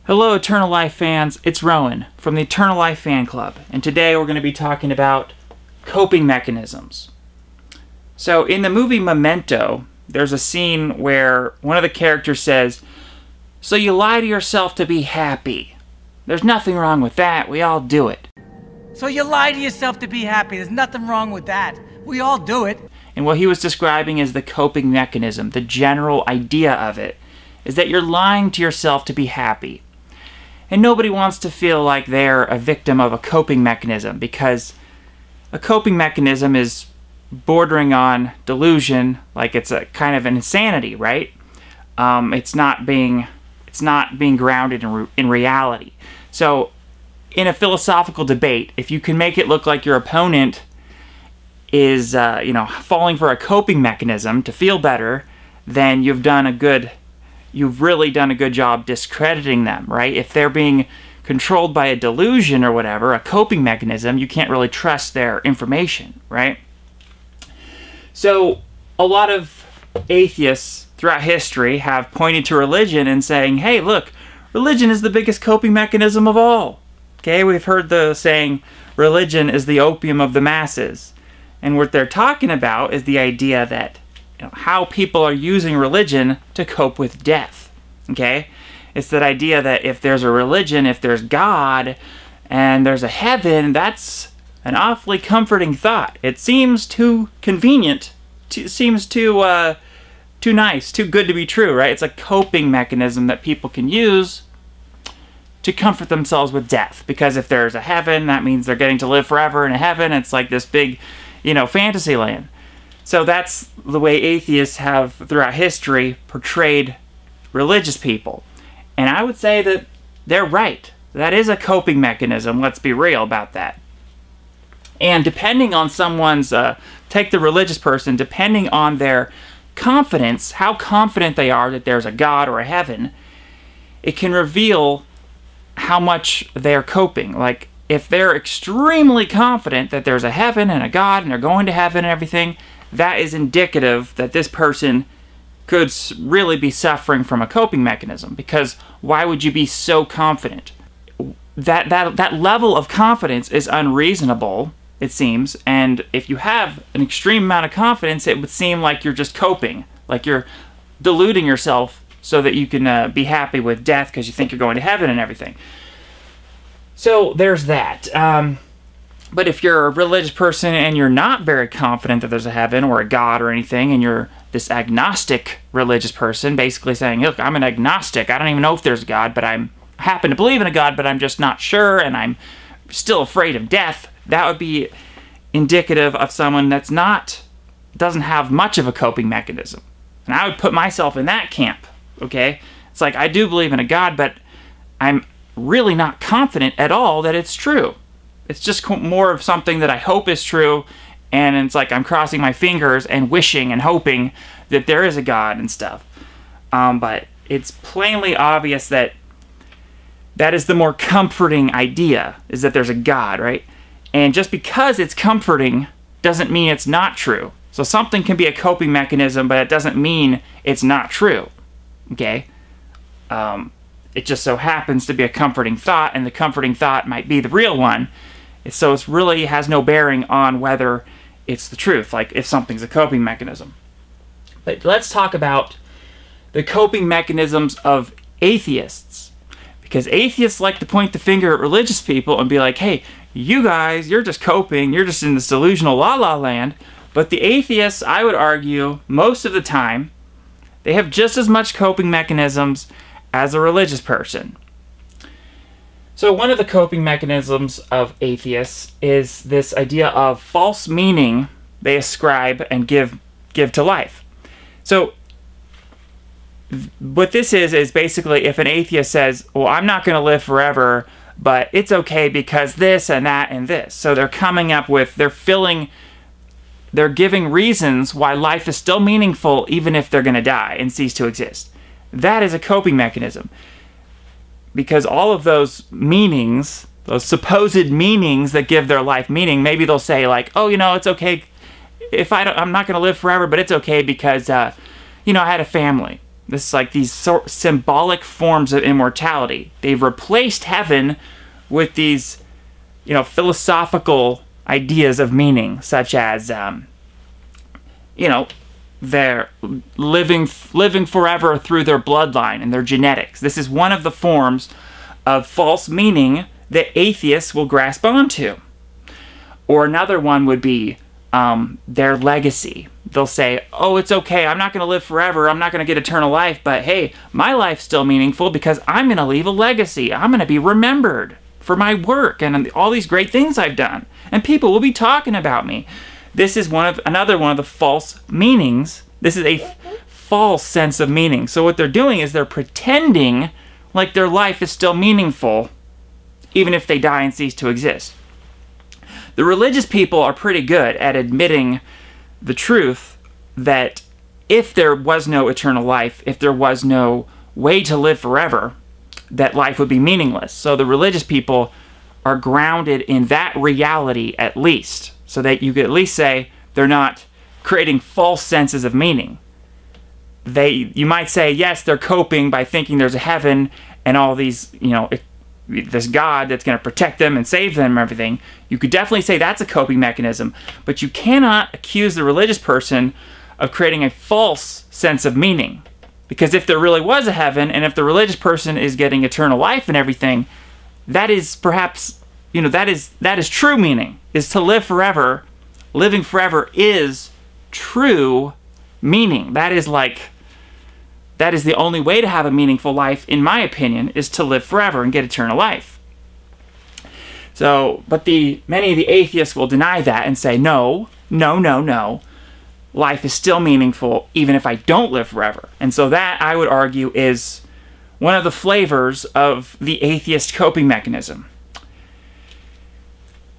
Hello Eternal Life fans, it's Rowan from the Eternal Life Fan Club, and today we're going to be talking about coping mechanisms. So in the movie Memento, there's a scene where one of the characters says, "So you lie to yourself to be happy. There's nothing wrong with that, we all do it." So you lie to yourself to be happy. There's nothing wrong with that. We all do it. And what he was describing as the coping mechanism, the general idea of it, is that you're lying to yourself to be happy. And nobody wants to feel like they're a victim of a coping mechanism, because a coping mechanism is bordering on delusion, like it's a kind of an insanity, right? It's not being grounded in reality. So in a philosophical debate, if you can make it look like your opponent is falling for a coping mechanism to feel better, then you've really done a good job discrediting them, right? If they're being controlled by a delusion or whatever, a coping mechanism, you can't really trust their information, right? So a lot of atheists throughout history have pointed to religion and saying, hey, look, religion is the biggest coping mechanism of all. Okay, we've heard the saying, religion is the opium of the masses. And what they're talking about is the idea that how people are using religion to cope with death, okay? It's that idea that if there's a religion, if there's God, and there's a heaven, that's an awfully comforting thought. It seems too convenient, seems too nice, too good to be true, right? It's a coping mechanism that people can use to comfort themselves with death, because if there's a heaven, that means they're getting to live forever in a heaven. It's like this big, fantasy land. So that's the way atheists have, throughout history, portrayed religious people. And I would say that they're right. That is a coping mechanism. Let's be real about that. And depending on someone's, take the religious person, depending on their confidence, how confident they are that there's a God or a heaven, it can reveal how much they're coping. Like, if they're extremely confident that there's a heaven and a God and they're going to heaven and everything, that is indicative that this person could really be suffering from a coping mechanism. Because why would you be so confident? That level of confidence is unreasonable, it seems. And if you have an extreme amount of confidence, it would seem like you're just coping, like you're deluding yourself so that you can be happy with death because you think you're going to heaven and everything. So there's that. But if you're a religious person and you're not very confident that there's a heaven or a God or anything, and you're this agnostic religious person, basically saying, look, I'm an agnostic, I don't even know if there's a God, but I happen to believe in a God, but I'm just not sure, and I'm still afraid of death, that would be indicative of someone doesn't have much of a coping mechanism. And I would put myself in that camp, okay? It's like, I do believe in a God, but I'm really not confident at all that it's true. It's just more of something that I hope is true, and it's like I'm crossing my fingers and wishing and hoping that there is a God and stuff. But it's plainly obvious that that is the more comforting idea, is that there's a God, right? And just because it's comforting doesn't mean it's not true. So something can be a coping mechanism, but it doesn't mean it's not true, okay? It just so happens to be a comforting thought, and the comforting thought might be the real one. So it really has no bearing on whether it's the truth, like if something's a coping mechanism. But let's talk about the coping mechanisms of atheists. Because atheists like to point the finger at religious people and be like, hey, you guys, you're just coping, you're just in this delusional la-la land. But the atheists, I would argue, most of the time, they have just as much coping mechanisms as a religious person. So one of the coping mechanisms of atheists is this idea of false meaning they ascribe and give to life. So what this is basically if an atheist says, well, I'm not going to live forever, but it's okay because this and that and this. So they're coming up with, they're giving reasons why life is still meaningful even if they're going to die and cease to exist. That is a coping mechanism. Because all of those meanings, those supposed meanings that give their life meaning, maybe they'll say like, oh, it's okay if I'm not going to live forever, but it's okay because, I had a family. This is like these symbolic forms of immortality. They've replaced heaven with these, philosophical ideas of meaning, such as, they're living forever through their bloodline and their genetics. This is one of the forms of false meaning that atheists will grasp onto. Or another one would be their legacy. They'll say, oh, it's okay, I'm not going to live forever, I'm not going to get eternal life, but hey, my life's still meaningful because I'm going to leave a legacy. I'm going to be remembered for my work and all these great things I've done. And people will be talking about me. This is another one of the false meanings. This is a false sense of meaning. So what they're doing is they're pretending like their life is still meaningful, even if they die and cease to exist. The religious people are pretty good at admitting the truth that if there was no eternal life, if there was no way to live forever, that life would be meaningless. So the religious people are grounded in that reality at least, so that you could at least say they're not creating false senses of meaning. You might say, yes, they're coping by thinking there's a heaven and all these, this God that's going to protect them and save them and everything. You could definitely say that's a coping mechanism, but you cannot accuse the religious person of creating a false sense of meaning. Because if there really was a heaven, and if the religious person is getting eternal life and everything, that is perhaps, that is true meaning, is to live forever. Living forever is true meaning. That is the only way to have a meaningful life, in my opinion, is to live forever and get eternal life. So, but many of the atheists will deny that and say, no. Life is still meaningful even if I don't live forever. And so that, I would argue, is one of the flavors of the atheist coping mechanism.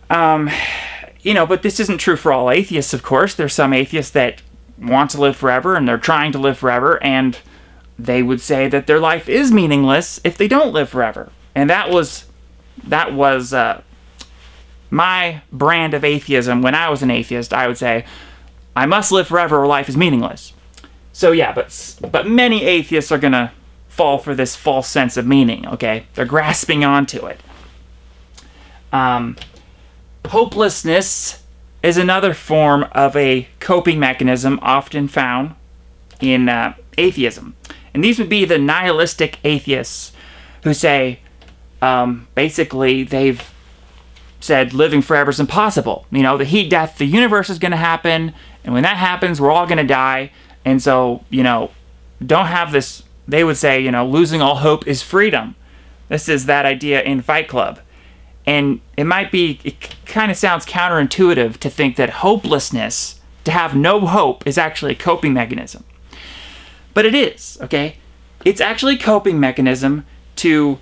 But this isn't true for all atheists, of course. There's some atheists that want to live forever and they're trying to live forever, and they would say that their life is meaningless if they don't live forever. And that was my brand of atheism. When I was an atheist, I would say, I must live forever or life is meaningless. So yeah, but many atheists are going to fall for this false sense of meaning, okay? They're grasping onto it. Hopelessness is another form of a coping mechanism often found in atheism. And these would be the nihilistic atheists who say, basically, they've said living forever is impossible. The heat death, the universe is going to happen, and when that happens, we're all going to die. And so, don't have this, they would say, losing all hope is freedom. This is that idea in Fight Club. And it kind of sounds counterintuitive to think that hopelessness, to have no hope, is actually a coping mechanism. But it is, okay? It's actually a coping mechanism to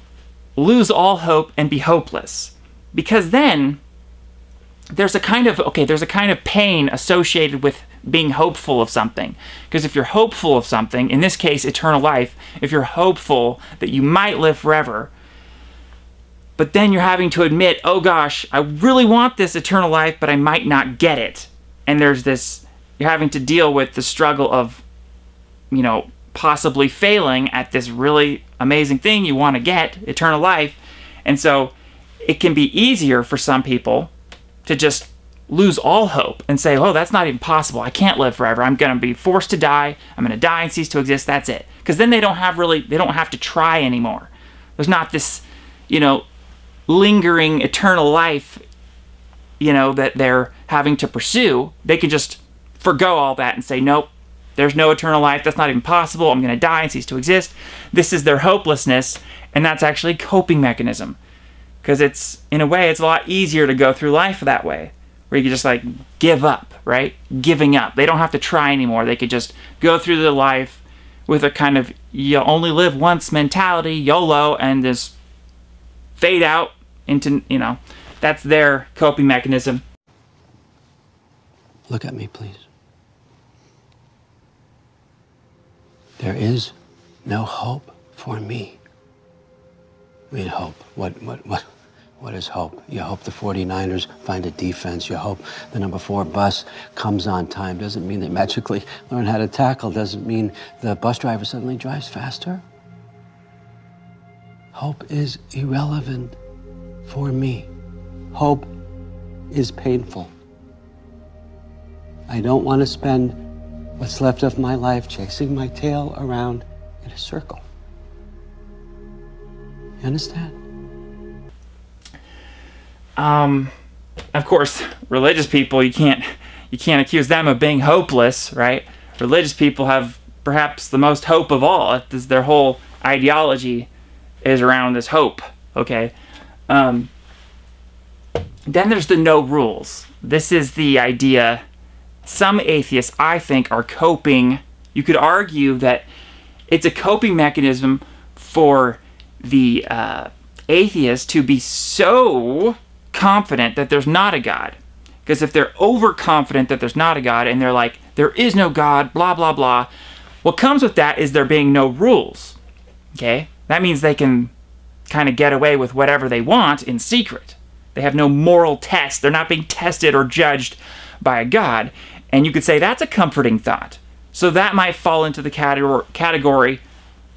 lose all hope and be hopeless. Because then there's a kind of pain associated with being hopeful of something. Because if you're hopeful of something, in this case eternal life, if you're hopeful that you might live forever, but then you're having to admit, oh gosh, I really want this eternal life, but I might not get it. And you're having to deal with the struggle of, possibly failing at this really amazing thing you want to get, eternal life. And so it can be easier for some people to just lose all hope and say, oh, that's not even possible. I can't live forever. I'm going to be forced to die. I'm going to die and cease to exist. That's it. Because then they don't have to try anymore. There's not this, lingering eternal life, that they're having to pursue. They can just forgo all that and say, nope, there's no eternal life. That's not even possible. I'm going to die and cease to exist. This is their hopelessness, and that's actually a coping mechanism. Because in a way, it's a lot easier to go through life that way, where you can just give up, right? Giving up. They don't have to try anymore. They could just go through their life with a kind of you only live once mentality, YOLO, and just fade out into, that's their coping mechanism. Look at me, please. There is no hope for me. I mean, hope. What What is hope? You hope the 49ers find a defense. You hope the number 4 bus comes on time. Doesn't mean they magically learn how to tackle. Doesn't mean the bus driver suddenly drives faster. Hope is irrelevant for me. Hope is painful. I don't want to spend what's left of my life chasing my tail around in a circle. You understand? Of course, religious people, you can't accuse them of being hopeless, right? Religious people have perhaps the most hope of all. Their whole ideology is around this hope, okay? Then there's the no rules. This is the idea. Some atheists, I think, are coping. You could argue that it's a coping mechanism for the atheist to be so confident that there's not a God. Because if they're overconfident that there's not a God and they're like, there is no God, blah, blah, blah, what comes with that is there being no rules. Okay? That means they can kind of get away with whatever they want in secret. They have no moral test. They're not being tested or judged by a God. And you could say that's a comforting thought. So that might fall into the category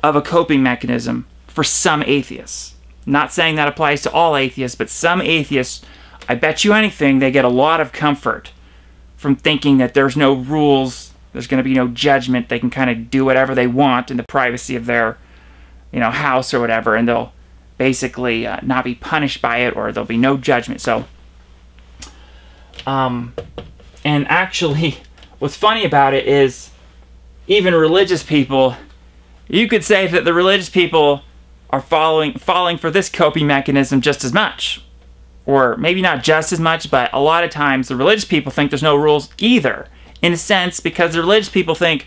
of a coping mechanism for some atheists. Not saying that applies to all atheists, but some atheists, I bet you anything, they get a lot of comfort from thinking that there's no rules, there's going to be no judgment, they can kind of do whatever they want in the privacy of their, house or whatever, and they'll basically not be punished by it, or there'll be no judgment. So, and actually, what's funny about it is, even religious people, you could say that the religious people are falling for this coping mechanism just as much. Or maybe not just as much, but a lot of times the religious people think there's no rules either. In a sense, because the religious people think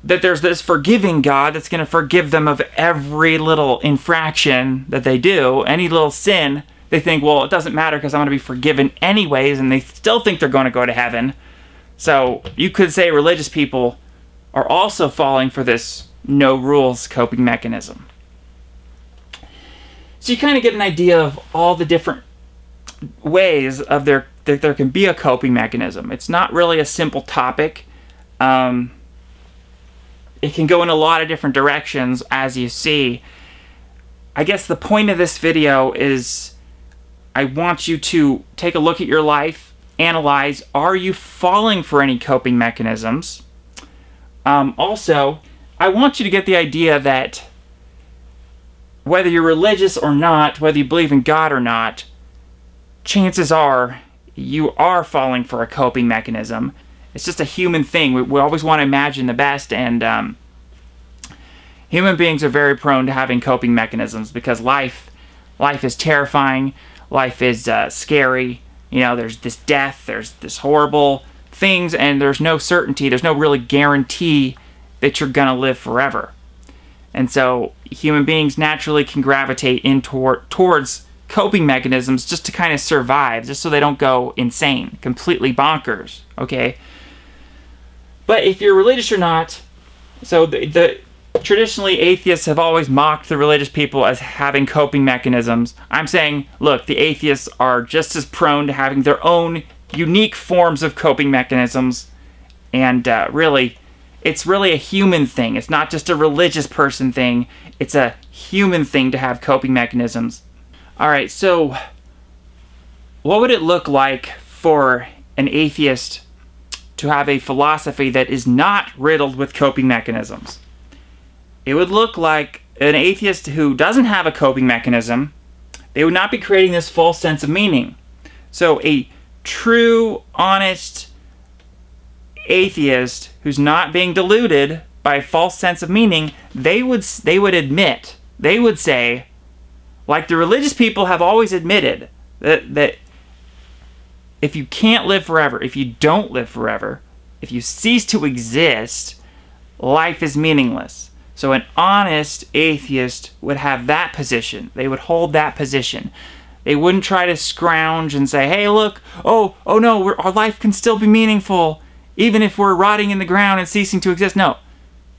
that there's this forgiving God that's going to forgive them of every little infraction that they do, any little sin. They think, well, it doesn't matter because I'm going to be forgiven anyways, and they still think they're going to go to heaven. So you could say religious people are also falling for this no rules coping mechanism. So you kind of get an idea of all the different ways of that there can be a coping mechanism. It's not really a simple topic. It can go in a lot of different directions, as you see. I guess the point of this video is I want you to take a look at your life, analyze, are you falling for any coping mechanisms? Also, I want you to get the idea that whether you're religious or not, whether you believe in God or not, chances are you are falling for a coping mechanism. It's just a human thing. We always want to imagine the best, and human beings are very prone to having coping mechanisms because life is terrifying, life is scary. There's this death, there's this horrible things, and there's no certainty, there's no really guarantee that you're gonna live forever. And so human beings naturally can gravitate in towards coping mechanisms just to kind of survive, just so they don't go insane, completely bonkers, okay? But if you're religious or not, so traditionally atheists have always mocked the religious people as having coping mechanisms. I'm saying, look, the atheists are just as prone to having their own unique forms of coping mechanisms, and really, it's really a human thing. It's not just a religious person thing. It's a human thing to have coping mechanisms. Alright, so what would it look like for an atheist to have a philosophy that is not riddled with coping mechanisms? It would look like an atheist who doesn't have a coping mechanism. They would not be creating this false sense of meaning. So a true, honest atheist who's not being deluded by a false sense of meaning, they would admit, they would say, like the religious people have always admitted, that if you can't live forever, if you don't live forever, if you cease to exist, life is meaningless. So an honest atheist would have that position. They would hold that position. They wouldn't try to scrounge and say, hey, look, oh no, our life can still be meaningful, even if we're rotting in the ground and ceasing to exist. No,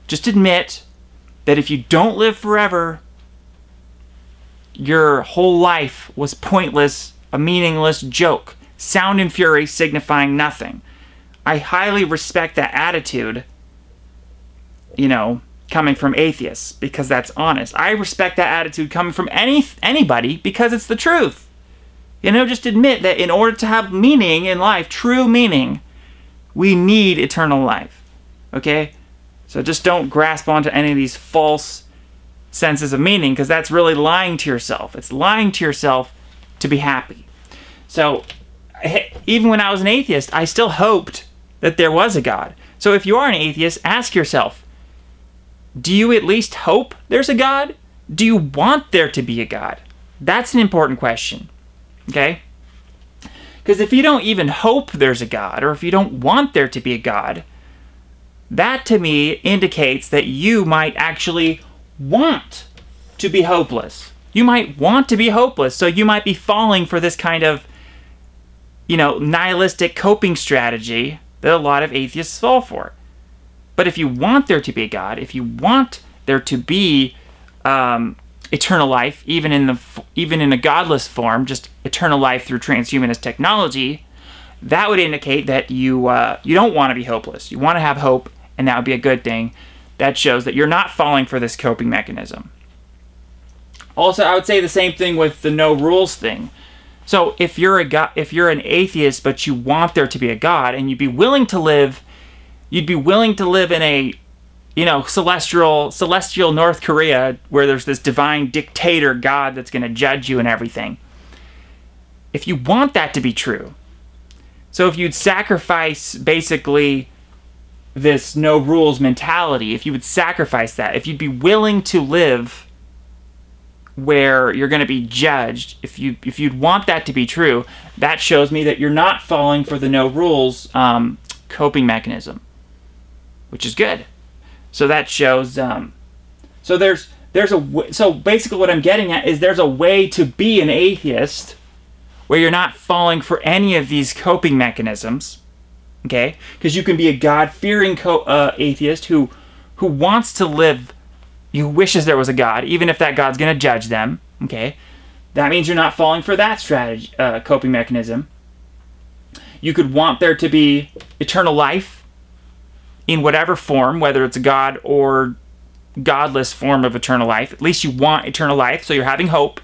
just admit that if you don't live forever, your whole life was pointless, a meaningless joke, sound and fury signifying nothing. I highly respect that attitude, you know, coming from atheists, because that's honest. I respect that attitude coming from anybody because it's the truth. You know, just admit that in order to have meaning in life, true meaning, we need eternal life. Okay? So just don't grasp onto any of these false senses of meaning, because that's really lying to yourself. It's lying to yourself to be happy. So even when I was an atheist, I still hoped that there was a God. So if you are an atheist, ask yourself, do you at least hope there's a God? Do you want there to be a God? That's an important question. Okay? Because if you don't even hope there's a God, or if you don't want there to be a God, that to me indicates that you might actually want to be hopeless. You might want to be hopeless, so you might be falling for this kind of, you know, nihilistic coping strategy that a lot of atheists fall for. But if you want there to be a God, if you want there to be eternal life, even in a godless form, just eternal life through transhumanist technology, that would indicate that you don't want to be hopeless. You want to have hope, and that would be a good thing. That shows that you're not falling for this coping mechanism. Also, I would say the same thing with the no rules thing. So if you're an atheist, but you want there to be a God, and you'd be willing to live in a, you know, celestial North Korea, where there's this divine dictator God that's going to judge you and everything. If you want that to be true, so if you'd sacrifice basically this no rules mentality, if you would sacrifice that, if you'd be willing to live where you're going to be judged, if you'd want that to be true, that shows me that you're not falling for the no rules coping mechanism, which is good. So that shows so basically what I'm getting at is there's a way to be an atheist where you're not falling for any of these coping mechanisms. Okay? Because you can be a God-fearing atheist who wants to live, who wishes there was a God, even if that God's going to judge them. Okay? That means you're not falling for that strategy, coping mechanism. You could want there to be eternal life in whatever form, whether it's a God or godless form of eternal life. At least you want eternal life, so you're having hope.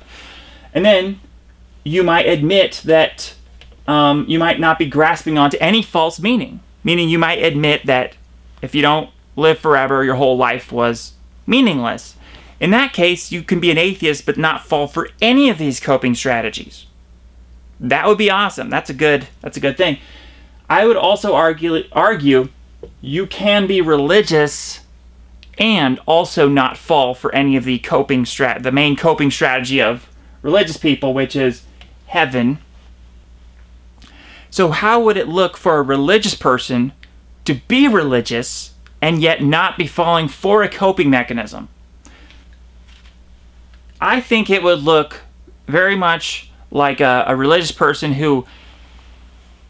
And then you might admit that you might not be grasping onto any false meaning. Meaning you might admit that if you don't live forever, your whole life was meaningless. In that case, you can be an atheist but not fall for any of these coping strategies. That would be awesome. That's a good thing. I would also argue you can be religious and also not fall for any of the the main coping strategy of religious people, which is heaven. So how would it look for a religious person to be religious and yet not be falling for a coping mechanism? I think it would look very much like a religious person who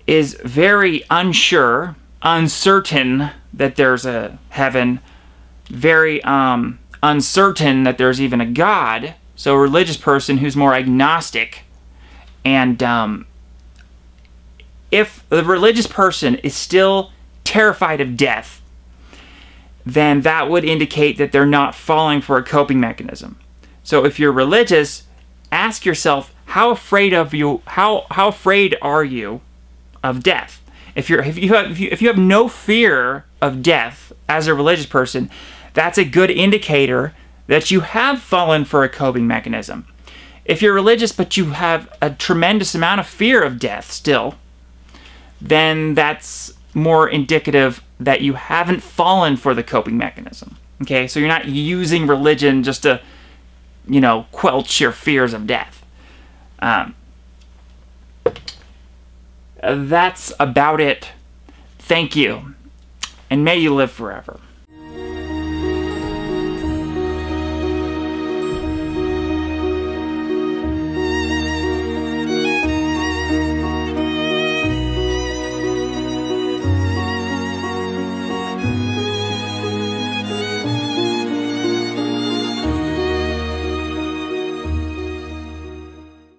is very uncertain that there's a heaven, very uncertain that there's even a God. So a religious person who's more agnostic. And if the religious person is still terrified of death, then that would indicate that they're not falling for a coping mechanism. So if you're religious, ask yourself, how afraid are you of death? If you have no fear of death as a religious person, that's a good indicator that you have fallen for a coping mechanism. If you're religious but you have a tremendous amount of fear of death still, then that's more indicative that you haven't fallen for the coping mechanism. Okay, so you're not using religion just to, you know, quench your fears of death. That's about it. Thank you, and may you live forever.